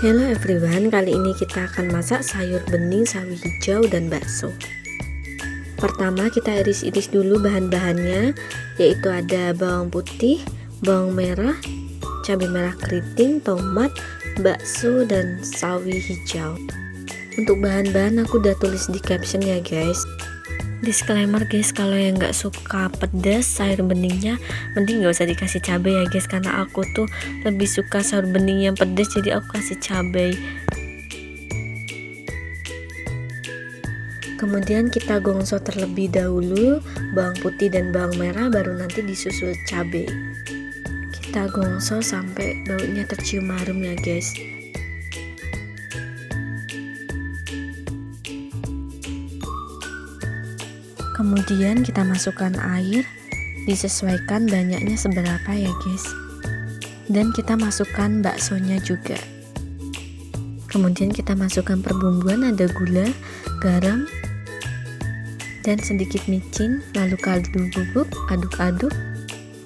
Hello everyone, kali ini kita akan masak sayur bening, sawi hijau, dan bakso. Pertama kita iris-iris dulu bahan-bahannya, yaitu ada bawang putih, bawang merah, cabai merah keriting, tomat, bakso, dan sawi hijau. Untuk bahan-bahan aku udah tulis di caption ya guys. Disclaimer guys, kalau yang nggak suka pedas sayur beningnya mending nggak usah dikasih cabai ya guys, karena aku tuh lebih suka sayur bening yang pedas, jadi aku kasih cabai. Kemudian kita gongso terlebih dahulu bawang putih dan bawang merah, baru nanti disusul cabai. Kita gongso sampai baunya tercium harum ya guys. Kemudian kita masukkan air, disesuaikan banyaknya seberapa ya guys. Dan kita masukkan baksonya juga. Kemudian kita masukkan perbumbuan, ada gula, garam, dan sedikit micin. Lalu kaldu bubuk, aduk-aduk.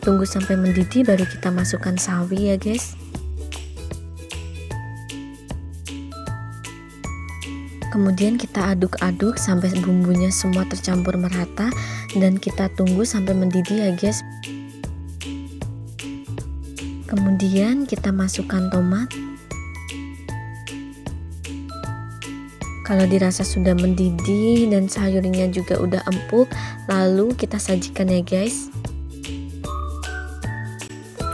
Tunggu sampai mendidih baru kita masukkan sawi ya guys. Kemudian kita aduk-aduk sampai bumbunya semua tercampur merata, dan kita tunggu sampai mendidih ya guys. Kemudian kita masukkan tomat. Kalau dirasa sudah mendidih dan sayurnya juga udah empuk, lalu kita sajikan ya guys.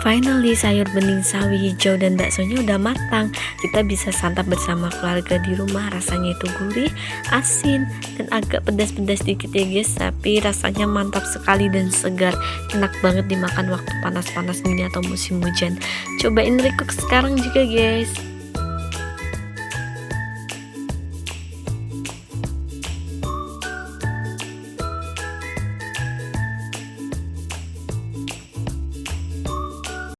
Finally, sayur bening, sawi hijau, dan baksonya udah matang. Kita bisa santap bersama keluarga di rumah. Rasanya itu gurih, asin, dan agak pedas-pedas dikit ya guys, tapi rasanya mantap sekali dan segar. Enak banget dimakan waktu panas-panas gini atau musim hujan. Cobain recook sekarang juga guys.